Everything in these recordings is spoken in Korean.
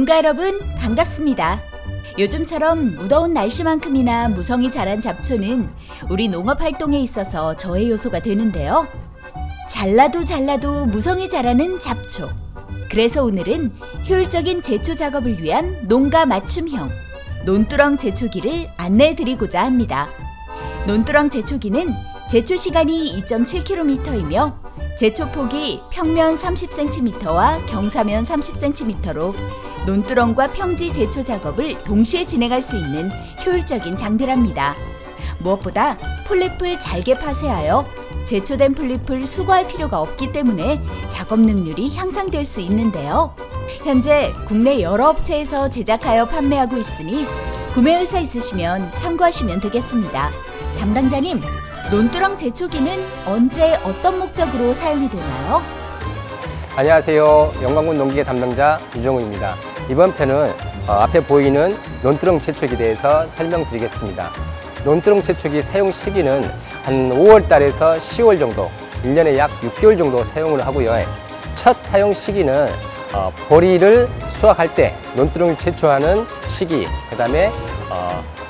농가 여러분 반갑습니다. 요즘처럼 무더운 날씨만큼이나 무성이 자란 잡초는 우리 농업 활동에 있어서 저해 요소가 되는데요. 잘라도 무성이 자라는 잡초. 그래서 오늘은 효율적인 제초 작업을 위한 농가 맞춤형 논두렁 제초기를 안내해 드리고자 합니다. 논두렁 제초기는 제초 시간이 2.7km이며 제초 폭이 평면 30cm와 경사면 30cm로 논두렁과 평지 제초 작업을 동시에 진행할 수 있는 효율적인 장비랍니다. 무엇보다 폴립을 잘게 파쇄하여 제초된 폴립을 수거할 필요가 없기 때문에 작업 능률이 향상될 수 있는데요. 현재 국내 여러 업체에서 제작하여 판매하고 있으니 구매 의사 있으시면 참고하시면 되겠습니다. 담당자님, 논두렁 제초기는 언제 어떤 목적으로 사용이 되나요? 안녕하세요. 영광군 농기계 담당자 유정우입니다. 이번 편은 앞에 보이는 논두렁 제초기에 대해서 설명드리겠습니다. 논두렁 제초기 사용 시기는 한 5월 달에서 10월 정도, 1년에 약 6개월 정도 사용을 하고요. 첫 사용 시기는 보리를 수확할 때 논두렁을 제초하는 시기, 그 다음에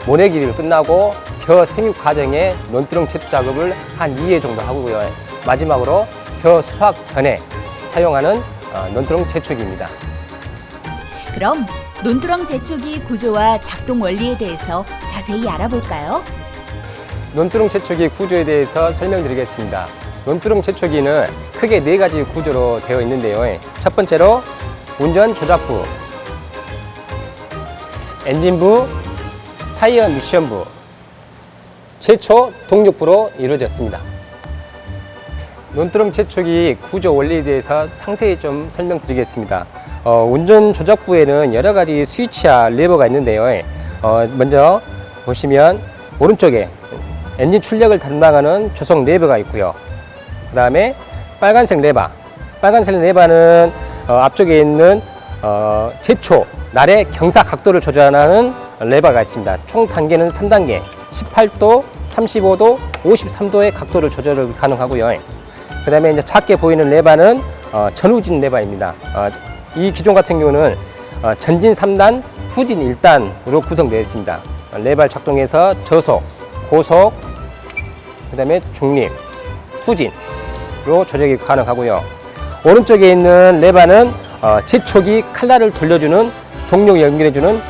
모내기를 끝나고 벼 생육 과정에 논두렁 제초 작업을 한 2회 정도 하고요. 마지막으로 벼 수확 전에 사용하는 논두렁 제초기입니다. 그럼 논두렁 제초기 구조와 작동 원리에 대해서 자세히 알아볼까요? 논두렁 제초기 구조에 대해서 설명드리겠습니다. 논두렁 제초기는 크게 4가지 구조로 되어 있는데요. 첫 번째로 운전 조작부, 엔진부, 타이어 미션부, 제초 동력부로 이루어졌습니다. 논두렁 제초기 구조 원리에 대해서 상세히 좀 설명드리겠습니다. 운전 조작부에는 여러 가지 스위치와 레버가 있는데요. 먼저 보시면 오른쪽에 엔진 출력을 담당하는 조속 레버가 있고요. 그 다음에 빨간색 레버. 빨간색 레버는 앞쪽에 있는 제초, 날의 경사 각도를 조절하는 레버가 있습니다. 총 단계는 3단계, 18도, 35도, 53도의 각도를 조절 가능하고요. 그 다음에 이제 작게 보이는 레버는 전후진 레버입니다. 이 기종 같은 경우는 전진 3단, 후진 1단으로 구성되어 있습니다. 레버를 작동해서 저속, 고속, 그 다음에 중립, 후진으로 조절이 가능하고요. 오른쪽에 있는 레버는 제초기 칼날을 돌려주는 동력을 연결해주는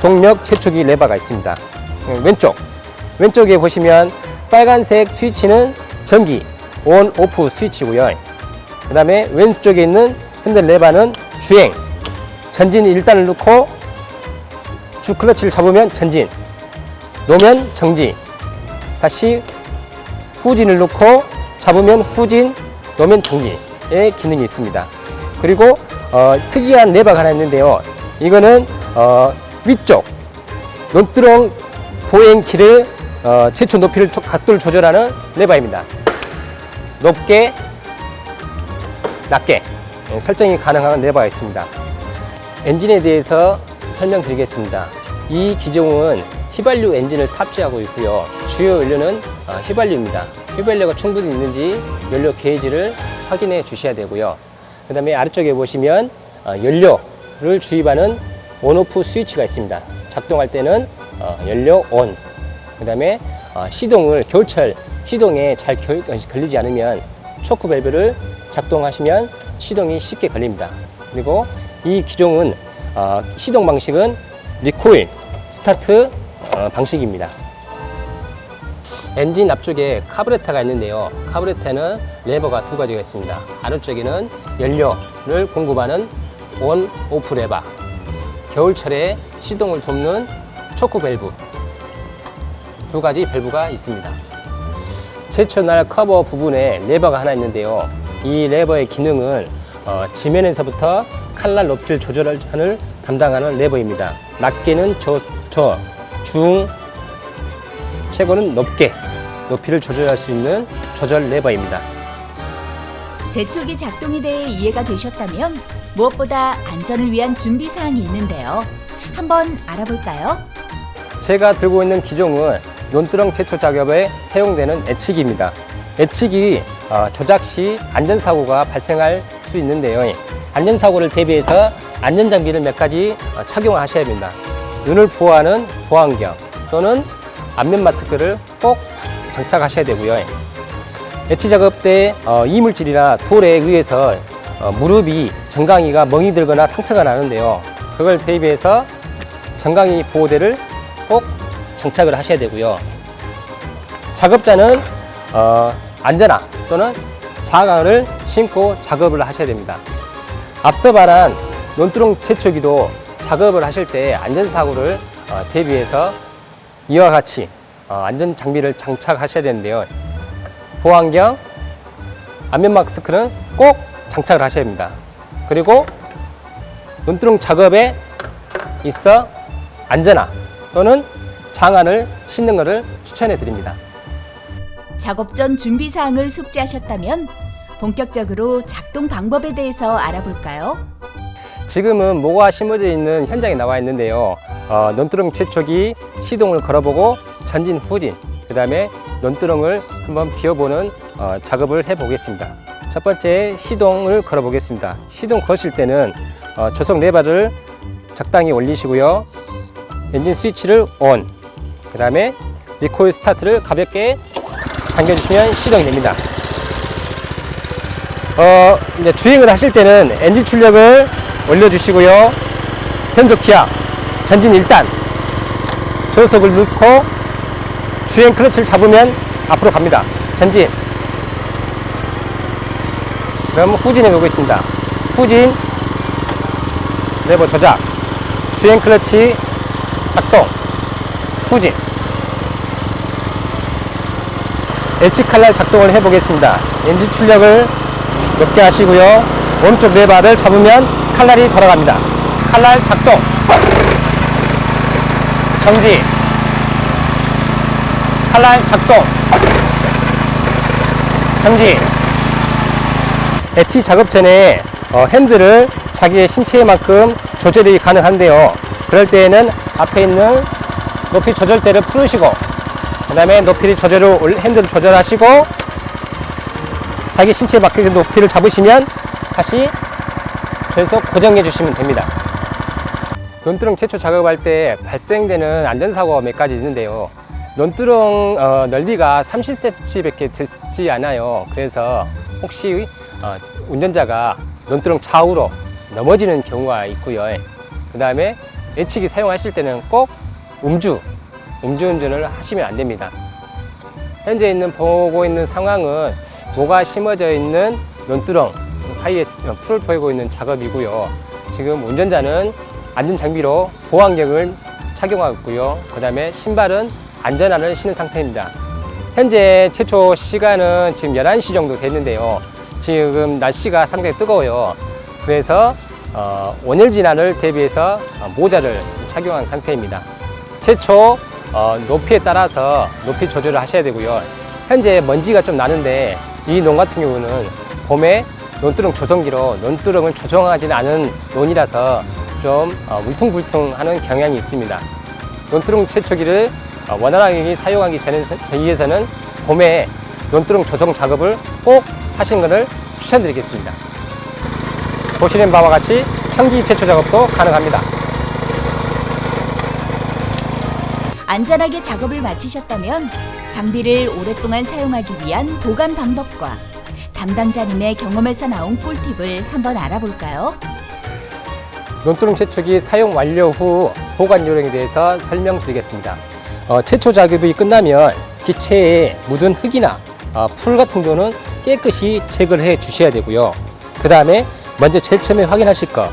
동력 제초기 레버가 있습니다. 왼쪽에 보시면 빨간색 스위치는 전기, 온, 오프 스위치고요. 그 다음에 왼쪽에 있는 핸들 레버는 주행, 전진 1단을 넣고 주 클러치를 잡으면 전진, 놓으면 정지, 다시 후진을 넣고 잡으면 후진, 놓으면 정지의 기능이 있습니다. 그리고 특이한 레버가 하나 있는데요. 이거는 위쪽 논두렁 보행키를 제초 높이를 각도를 조절하는 레버입니다. 높게, 낮게 설정이 가능한 레버가 있습니다. 엔진에 대해서 설명드리겠습니다. 이 기종은 휘발유 엔진을 탑재하고 있고요. 주요 연료는 휘발유입니다. 휘발유가 충분히 있는지 연료 게이지를 확인해 주셔야 되고요. 그 다음에 아래쪽에 보시면 연료를 주입하는 온오프 스위치가 있습니다. 작동할 때는 연료 온, 그 다음에 시동을 겨울철 시동에 잘 걸리지 않으면 초크 밸브를 작동하시면 시동이 쉽게 걸립니다. 그리고 이 기종은 시동 방식은 리코일 스타트 방식입니다. 엔진 앞쪽에 카브레터가 있는데요. 카브레터는 레버가 2가지가 있습니다. 아래쪽에는 연료를 공급하는 온, 오프 레버, 겨울철에 시동을 돕는 초크 밸브, 2가지 밸브가 있습니다. 제초날 커버 부분에 레버가 하나 있는데요. 이 레버의 기능은 지면에서부터 칼날 높이를 조절하는 담당하는 레버입니다. 낮게는 중, 최고는 높게 높이를 조절할 수 있는 조절 레버입니다. 제초기 작동에 대해 이해가 되셨다면 무엇보다 안전을 위한 준비 사항이 있는데요. 한번 알아볼까요? 제가 들고 있는 기종은 논두렁 제초 작업에 사용되는 애치기입니다. 애치기 조작 시 안전사고가 발생할 수 있는데요. 안전사고를 대비해서 안전장비를 몇 가지 착용을 하셔야 됩니다. 눈을 보호하는 보안경 또는 안면 마스크를 꼭 장착하셔야 되고요. 애치 작업 때 이물질이나 돌에 의해서 무릎이 정강이가 멍이 들거나 상처가 나는데요. 그걸 대비해서 정강이 보호대를 꼭 장착을 하셔야 되고요. 작업자는 안전화 또는 자강을 신고 작업을 하셔야 됩니다. 앞서 말한 논두렁 제초기도 작업을 하실 때 안전사고를 대비해서 이와 같이 안전장비를 장착하셔야 되는데요. 보안경, 안면 마스크는 꼭 장착을 하셔야 합니다. 그리고 논두렁 작업에 있어 안전화 또는 장안을 신는 것을 추천해 드립니다. 작업 전 준비 사항을 숙지하셨다면 본격적으로 작동 방법에 대해서 알아볼까요? 지금은 모가 심어져 있는 현장에 나와 있는데요. 논두렁 제초기 시동을 걸어보고 전진 후진, 그 다음에 논두렁을 한번 비워보는 작업을 해보겠습니다. 첫 번째 시동을 걸어보겠습니다. 시동 거실 때는 조석 레버를 적당히 올리시고요. 엔진 스위치를 ON, 그 다음에 리콜 스타트를 가볍게 당겨주시면 시동이 됩니다. 이제 주행을 하실 때는 엔진 출력을 올려주시고요. 변속 기압, 전진 1단, 조석을 넣고 주행 클러치를 잡으면 앞으로 갑니다. 전진. 그럼 후진해 보겠습니다. 후진, 레버 조작, 주행 클러치 작동, 후진. 엣지 칼날 작동을 해 보겠습니다. 엔진 출력을 높게 하시고요. 오른쪽 레버를 잡으면 칼날이 돌아갑니다. 칼날 작동, 정지, 칼날 작동, 정지. 엣지 작업 전에 핸들을 자기의 신체만큼 조절이 가능한데요. 그럴 때에는 앞에 있는 높이 조절대를 풀으시고, 그 다음에 핸들을 조절하시고, 자기 신체에 맞게 높이를 잡으시면 다시 계속 고정해 주시면 됩니다. 논두렁 제초 작업할 때 발생되는 안전사고가 몇 가지 있는데요. 논두렁 넓이가 30cm밖에 되지 않아요. 그래서 혹시 운전자가 논두렁 좌우로 넘어지는 경우가 있고요. 그 다음에 예치기 사용하실 때는 꼭 음주운전을 하시면 안 됩니다. 현재 보고 있는 상황은 모가 심어져 있는 논두렁 사이에 풀을 보이고 있는 작업이고요. 지금 운전자는 안전장비로 보안경을 착용하고 있고요. 그 다음에 신발은 안전화를 신은 상태입니다. 현재 최초 시간은 지금 11시 정도 됐는데요. 지금 날씨가 상당히 뜨거워요. 그래서 온열 진화를 대비해서 모자를 착용한 상태입니다. 최초 높이에 따라서 높이 조절을 하셔야 되고요. 현재 먼지가 좀 나는데 이 논 같은 경우는 봄에 논두렁 조성기로 논두렁을 조정하지는 않은 논이라서 좀 울퉁불퉁하는 경향이 있습니다. 논두렁 채초기를 원활하게 사용하기 위해서는 봄에 논두렁 조성 작업을 꼭 하시는 것을 추천드리겠습니다. 보시는 바와 같이 평지 채초 작업도 가능합니다. 안전하게 작업을 마치셨다면 장비를 오랫동안 사용하기 위한 보관 방법과 담당자님의 경험에서 나온 꿀팁을 한번 알아볼까요? 논두렁 채초기 사용 완료 후 보관 요령에 대해서 설명드리겠습니다. 채초 작업이 끝나면 기체에 묻은 흙이나 풀 같은 경우는 깨끗이 제거를 해 주셔야 되고요. 그 다음에 먼저 제일 처음에 확인하실 거,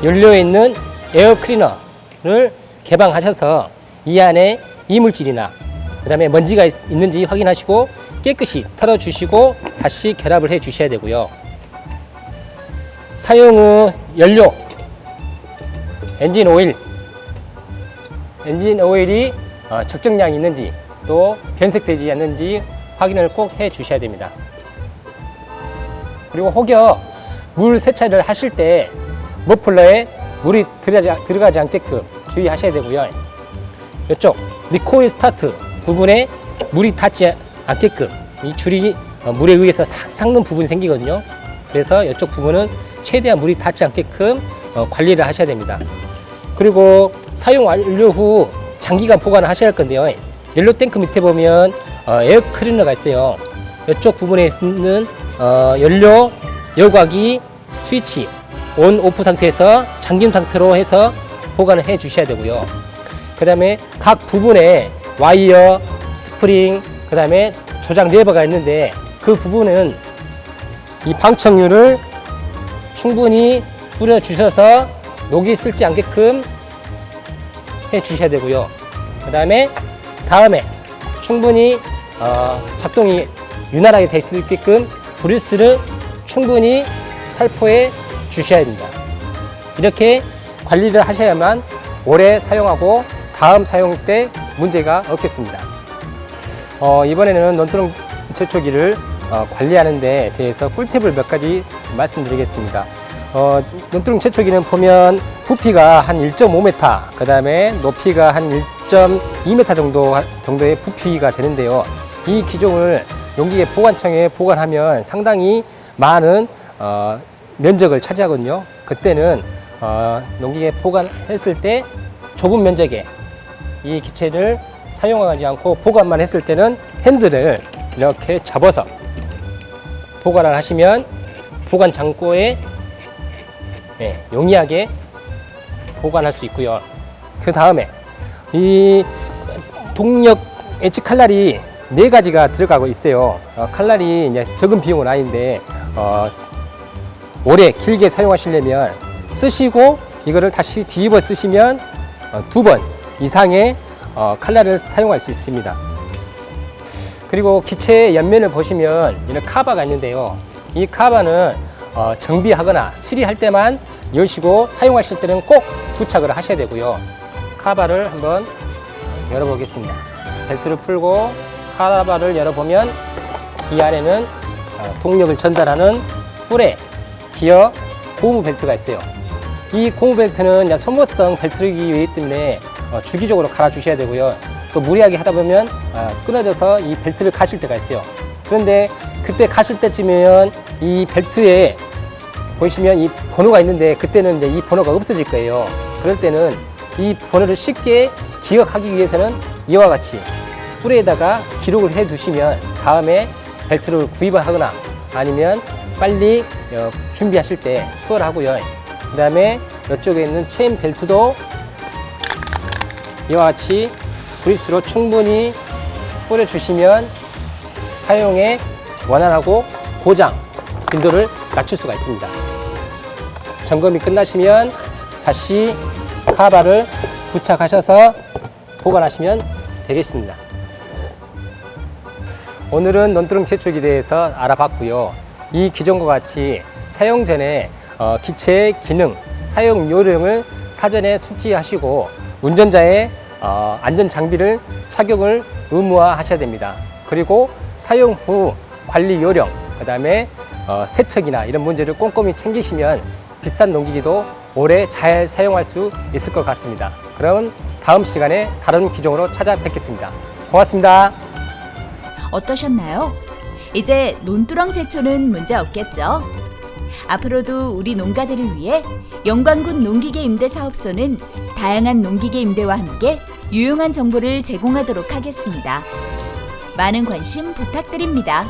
연료에 있는 에어 클리너를 개방하셔서 이 안에 이물질이나 그 다음에 먼지가 있는지 확인하시고 깨끗이 털어주시고 다시 결합을 해 주셔야 되고요. 사용 후 연료, 엔진 오일이 적정량이 있는지 또 변색되지 않는지 확인을 꼭 해 주셔야 됩니다. 그리고 혹여 물 세차를 하실 때 머플러에 물이 들어가지 않게끔 주의하셔야 되고요. 이쪽 리코일 스타트 부분에 물이 닿지 않게끔 이 줄이 물에 의해서 삭는 부분이 생기거든요. 그래서 이쪽 부분은 최대한 물이 닿지 않게끔 관리를 하셔야 됩니다. 그리고 사용 완료 후 장기간 보관을 하셔야 할 건데요. 옐로 탱크 밑에 보면 에어 클리너가 있어요. 이쪽 부분에 있는 연료 여과기 스위치 온 오프 상태에서 잠긴 상태로 해서 보관을 해 주셔야 되고요. 그 다음에 각 부분에 와이어, 스프링, 그 다음에 조작 레버가 있는데 그 부분은 이 방청유를 충분히 뿌려 주셔서 녹이 슬지 않게끔 해 주셔야 되고요. 그 다음에 충분히 작동이 유난하게 될 수 있게끔 브루스를 충분히 살포해 주셔야 됩니다. 이렇게 관리를 하셔야만 오래 사용하고 다음 사용 때 문제가 없겠습니다. 이번에는 논두렁 제초기를 관리하는 데 대해서 꿀팁을 몇 가지 말씀드리겠습니다. 논두렁 제초기는 보면 부피가 한 1.5m, 그 다음에 높이가 한 1.2m 정도의 부피가 되는데요. 이 기종을 용기계 보관청에 보관하면 상당히 많은 면적을 차지하거든요. 그때는 용기계 보관했을 때 좁은 면적에 이 기체를 사용하지 않고 보관만 했을 때는 핸들을 이렇게 접어서 보관을 하시면 보관 창고에 용이하게 보관할 수 있고요. 그 다음에 이 동력 엣지 칼날이 4가지가 들어가고 있어요. 칼날이 이제 적은 비용은 아닌데 오래 길게 사용하시려면 쓰시고 이거를 다시 뒤집어 쓰시면 2번 이상의 칼날을 사용할 수 있습니다. 그리고 기체의 옆면을 보시면 이런 카바가 있는데요. 이 카바는 정비하거나 수리할 때만 여시고 사용하실 때는 꼭 부착을 하셔야 되고요. 카바를 한번 열어보겠습니다. 벨트를 풀고 카바를 열어보면 이 안에는 동력을 전달하는 뿔에 기어 고무 벨트가 있어요. 이 고무 벨트는 소모성 벨트이기 때문에 주기적으로 갈아주셔야 되고요. 또 무리하게 하다 보면 끊어져서 이 벨트를 가실 때가 있어요. 그런데 그때 가실 때쯤이면 이 벨트에 보시면 이 번호가 있는데 그때는 이제 이 번호가 없어질 거예요. 그럴 때는 이 번호를 쉽게 기억하기 위해서는 이와 같이 뿔에다가 기록을 해 두시면 다음에 벨트를 구입을 하거나 아니면 빨리 준비하실 때 수월하고요. 그 다음에 이쪽에 있는 체인 벨트도 이와 같이 브리스로 충분히 뿌려주시면 사용에 원활하고 고장 빈도를 낮출 수가 있습니다. 점검이 끝나시면 다시 카바를 부착하셔서 보관하시면 되겠습니다. 오늘은 논두렁 제초기에 대해서 알아봤고요. 이 기종과 같이 사용 전에 기체의 기능, 사용 요령을 사전에 숙지하시고 운전자의 안전 장비를 착용을 의무화하셔야 됩니다. 그리고 사용 후 관리 요령, 그 다음에 세척이나 이런 문제를 꼼꼼히 챙기시면 비싼 농기기도 오래 잘 사용할 수 있을 것 같습니다. 그럼 다음 시간에 다른 기종으로 찾아뵙겠습니다. 고맙습니다. 어떠셨나요? 이제 논두렁 제초는 문제 없겠죠? 앞으로도 우리 농가들을 위해 영광군 농기계 임대 사업소는 다양한 농기계 임대와 함께 유용한 정보를 제공하도록 하겠습니다. 많은 관심 부탁드립니다.